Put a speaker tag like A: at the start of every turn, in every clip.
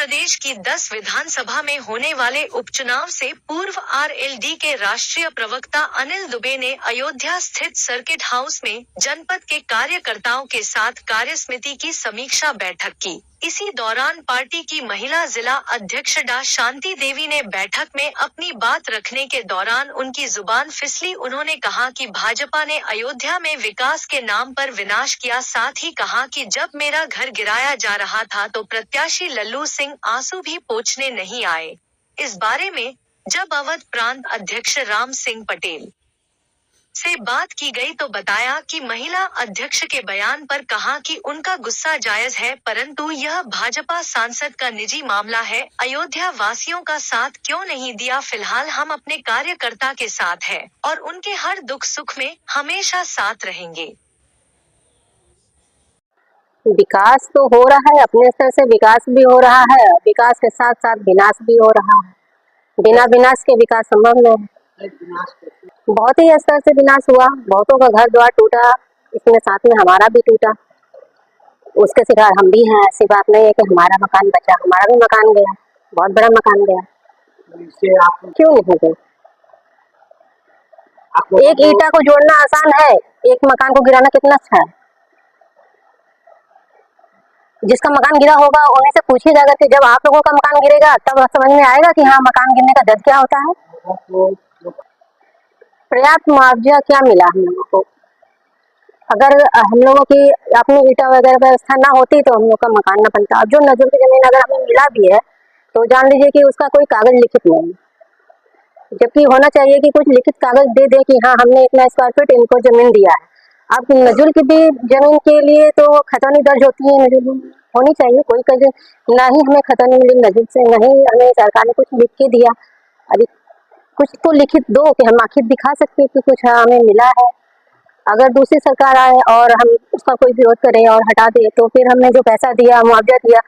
A: प्रदेश की 10 विधानसभा में होने वाले उपचुनाव से पूर्व आरएलडी के राष्ट्रीय प्रवक्ता अनिल दुबे ने अयोध्या स्थित सर्किट हाउस में जनपद के कार्यकर्ताओं के साथ कार्यसमिति की समीक्षा बैठक की। इसी दौरान पार्टी की महिला जिला अध्यक्ष डा शांति देवी ने बैठक में अपनी बात रखने के दौरान उनकी जुबान फिसली। उन्होंने कहा कि भाजपा ने अयोध्या में विकास के नाम पर विनाश किया। साथ ही कहा कि जब मेरा घर गिराया जा रहा था तो प्रत्याशी लल्लू सिंह आंसू भी पोंछने नहीं आए। इस बारे में जब अवध प्रांत अध्यक्ष राम सिंह पटेल से बात की गई तो बताया कि महिला अध्यक्ष के बयान पर कहा कि उनका गुस्सा जायज है, परंतु यह भाजपा सांसद का निजी मामला है। अयोध्या वासियों का साथ क्यों नहीं दिया? फिलहाल हम अपने कार्यकर्ता के साथ हैं और उनके हर दुख सुख में हमेशा साथ रहेंगे।
B: विकास तो हो रहा है, अपने स्तर से विकास भी हो रहा है, विकास के साथ साथ विनाश भी हो रहा है। बिना विनाश के विकास संभव नहीं है। बहुत ही स्तर से विनाश हुआ, बहुतों का घर द्वार टूटा, इसमें साथ में हमारा भी टूटा। उसके सिवा हम भी हैं, ऐसी बात नहीं है कि हमारा मकान बचा, हमारा भी मकान गया, बहुत बड़ा मकान गया। क्यों नहीं गए? एक ईंटा को जोड़ना आसान है, एक मकान को गिराना कितना अच्छा है। जिसका मकान गिरा होगा उन्हीं से पूछिएगा कि जब आप लोगों का मकान गिरेगा तब समझ में आएगा कि हाँ, मकान गिरने का दर्द क्या होता है। पर्याप्त मुआवजा क्या मिला हम लोगों को? अगर हम लोगों की अपनी ईंटा वगैरह व्यवस्था ना होती तो हम लोग का मकान ना बनता। अब जो नजर की जमीन अगर हमें मिला भी है तो जान लीजिए कि उसका कोई कागज लिखित नहीं, जबकि होना चाहिए कि कुछ लिखित कागज दे दे कि हाँ, हमने इतना स्क्वायर फीट इनको जमीन दिया है। अब नजुल की भी जमीन के लिए तो खतौनी दर्ज होती है, नजुल होनी चाहिए। कोई कागज ना ही हमें खतौनी मिली नजुल से, नहीं हमें सरकार ने कुछ लिख के दिया। अरे कुछ तो लिखित दो कि हम आखिर दिखा सकते कि कुछ हमें मिला है। अगर दूसरी सरकार आए और हम उसका कोई विरोध करें और हटा दे तो फिर हमने जो पैसा दिया, मुआवजा दिया,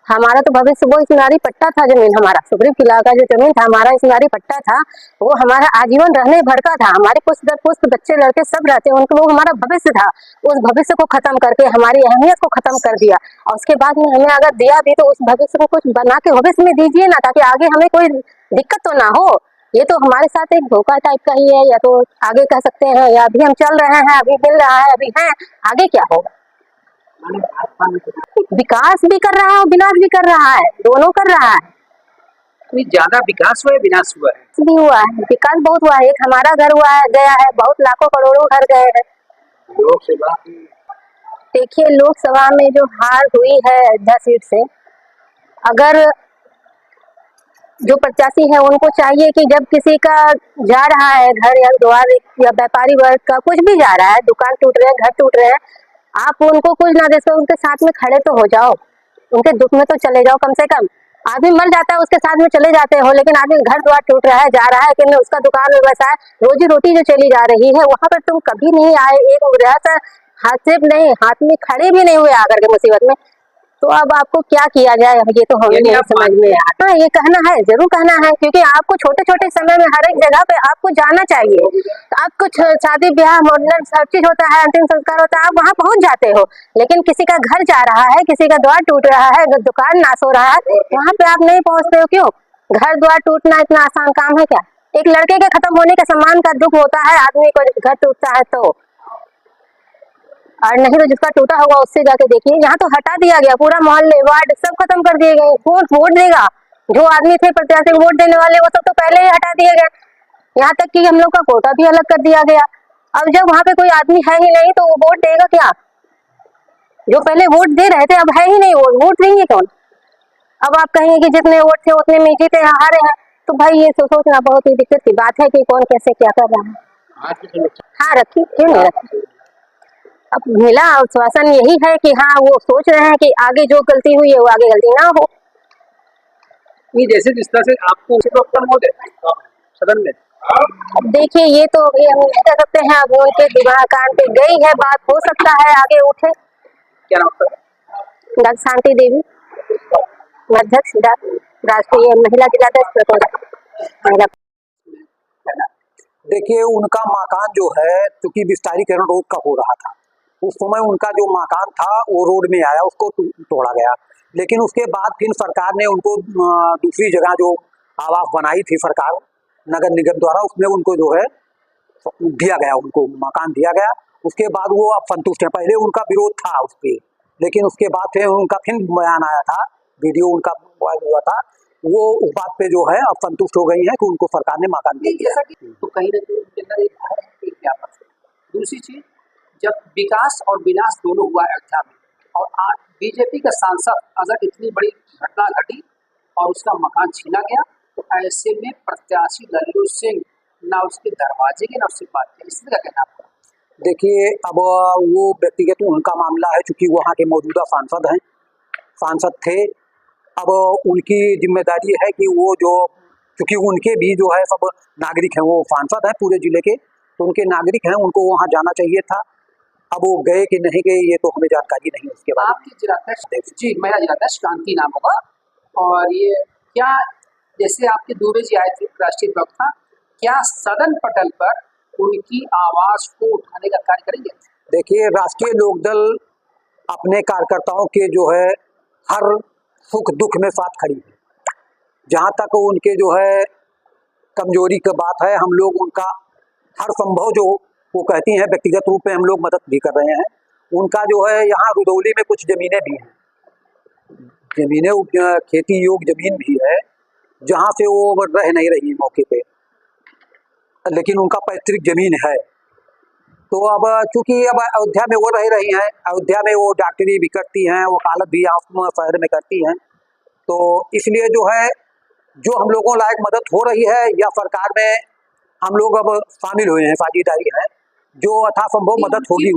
B: हमारा तो भविष्य वो इस्मारी पट्टा था। जमीन हमारा सुग्रीव किला का जो जमीन था, हमारा इस्मारी पट्टा था, वो हमारा आजीवन रहने भर का था। हमारे पुष्ट दर पुष्ट बच्चे लड़के सब रहते हैं, उनको वो हमारा भविष्य था। उस भविष्य को खत्म करके हमारी अहमियत को खत्म कर दिया और उसके बाद में हमें अगर दिया भी तो उस भविष्य को कुछ बना के भविष्य में दीजिए ना, ताकि आगे हमें कोई दिक्कत तो ना हो। ये तो हमारे साथ एक धोखा टाइप का ही है, या तो आगे कह सकते हैं, या अभी हम चल रहे हैं, अभी मिल रहा है, अभी है, आगे क्या होगा? विकास भी कर रहा है और विनाश भी कर रहा है, दोनों कर रहा है।
C: ज्यादा विकास हुआ है, विनाश हुआ है?
B: भी हुआ है, विकास बहुत हुआ है। एक हमारा घर हुआ है, गया है, बहुत लाखों करोड़ों घर गए हैं।
C: लोकसभा
B: देखिए, लोकसभा में जो हार हुई है अयोध्या सीट से, अगर जो प्रत्याशी है उनको चाहिए कि जब किसी का जा रहा है घर या द्वार या व्यापारी वर्ग का कुछ भी जा रहा है, दुकान टूट रहे हैं, घर टूट रहे हैं, आप उनको कुछ ना दे, उनके साथ में खड़े तो हो जाओ, उनके दुख में तो चले जाओ। कम से कम आदमी मर जाता है उसके साथ में चले जाते हो, लेकिन आदमी घर द्वार टूट रहा है, जा रहा है कि उसका दुकान व्यवसाय, रोजी रोटी जो चली जा रही है, वहां पर तुम कभी नहीं आए, एक हाथ से नहीं, हाथ में खड़े भी नहीं हुए आकर के मुसीबत में। तो अब आपको क्या किया जाए, ये तो हमें नहीं समझ में आता। ये कहना है, जरूर कहना है, क्योंकि आपको छोटे छोटे समय में हर एक जगह पे आपको जाना चाहिए। तो आप कुछ शादी ब्याह मॉडल सब चीज होता है, अंतिम संस्कार होता है, आप वहाँ पहुंच जाते हो, लेकिन किसी का घर जा रहा है, किसी का द्वार टूट रहा है, दुकान नाश हो रहा है, वहाँ पे आप नहीं पहुँचते हो। क्यों? घर द्वार टूटना इतना आसान काम है क्या? एक लड़के के खत्म होने के सम्मान का दुख होता है आदमी को, घर टूटता है तो, और नहीं तो जिसका टूटा होगा उससे जाके देखिए। यहाँ तो हटा दिया गया, पूरा मोहल्ले वार्ड सब खत्म कर दिए गए। कौन वोट देगा? जो आदमी थे प्रत्याशी वोट देने वाले, वो सब तो पहले ही हटा दिए गए। यहाँ तक कि हम लोग का कोटा भी अलग कर दिया गया। अब जब वहाँ पे कोई आदमी है ही नहीं तो वो वोट देगा क्या? जो पहले वोट दे रहे थे अब है ही नहीं, वो वोट देंगे कौन? अब आप कहेंगे कि जितने वोट थे उतने में जीते, हारे हैं, तो भाई ये सोचना बहुत ही दिक्कत की बात है कि कौन कैसे क्या कर रहा है। हाँ रखिए, क्यों नहीं रखिए। अब मिला आश्वासन यही है कि हाँ, वो सोच रहे हैं कि आगे जो गलती हुई है वो आगे गलती ना हो।
C: नहीं, जैसे जिस तरह से आपको सदन में,
B: देखिए ये तो हम नहीं कह सकते हैं, अब उनके दिमाग कान पे गई है बात, हो सकता है आगे उठे।
C: क्या नाम है?
B: डा शांति देवी, अध्यक्ष राष्ट्रीय महिला जिला।
D: देखिए, उनका मकान जो है, चूंकि विस्तारीकरण रोड का हो रहा था, उस समय उनका जो मकान था वो रोड में आया, उसको तोड़ा गया। लेकिन उसके बाद फिर सरकार ने उनको दूसरी जगह जो आवास बनाई थी सरकार नगर निगम द्वारा, उसमें उनको जो है दिया गया, उनको मकान दिया गया। उसके बाद वो अब संतुष्ट है। पहले उनका विरोध था उस पर, लेकिन उसके बाद फिर उनका फिर बयान आया था, वीडियो उनका वायरल हुआ था, वो उस बात पे जो है अब संतुष्ट हो गई है कि उनको सरकार ने मकान दे दिया।
C: जैसा कि तो कहीं ना कहीं उनके अंदर एक है, एक व्यापक है। दूसरी चीज, जब विकास और विनाश दोनों हुआ अयोध्या में, और आज बीजेपी का सांसद अगर इतनी बड़ी घटना घटी और उसका मकान छीना गया, तो ऐसे में प्रत्याशी लल्लू सिंह ना उसके दरवाजे के ना उससे बात के, इसलिए क्या कहना आपका?
D: देखिए, अब वो व्यक्तिगत उनका मामला है, चूंकि वहाँ के मौजूदा सांसद थे। अब उनकी जिम्मेदारी है कि वो जो, क्योंकि उनके भी जो है सब नागरिक हैं, वो सांसद हैं पूरे जिले के, तो उनके नागरिक हैं, उनको वहाँ जाना चाहिए था। अब वो गए कि नहीं गए ये तो हमें जानकारी नहीं है उसके बारे में।
C: आपके जिलाध्यक्ष जी, महिला जिलाध्यक्ष क्रांति नाम होगा, और ये क्या, जैसे आपके दुबे जी आए थे राष्ट्रीय प्रवक्ता, क्या सदन पटल पर उनकी आवाज को उठाने का कार्य करेंगे?
D: देखिए, राष्ट्रीय लोकदल अपने कार्यकर्ताओं के जो है हर सुख दुख में साथ खड़ी है। जहाँ तक उनके जो है कमजोरी की बात है, हम लोग उनका हर संभव जो वो कहती हैं व्यक्तिगत रूप में हम लोग मदद भी कर रहे हैं। उनका जो है यहाँ रुदौली में कुछ जमीनें भी हैं, जमीनें खेती योग्य जमीन भी है, जहाँ से वो रह नहीं रही मौके पे, लेकिन उनका पैतृक जमीन है। तो अब चूंकि अब अयोध्या में वो रह रही हैं, अयोध्या में वो डॉक्टरी भी करती हैं, वकालत भी यहाँ शहर में करती हैं, तो इसलिए जो है जो हम लोगों लायक मदद हो रही है या सरकार में हम लोग अब शामिल हुए हैं, साझेदारी है, जो यथासंभव मदद होगी।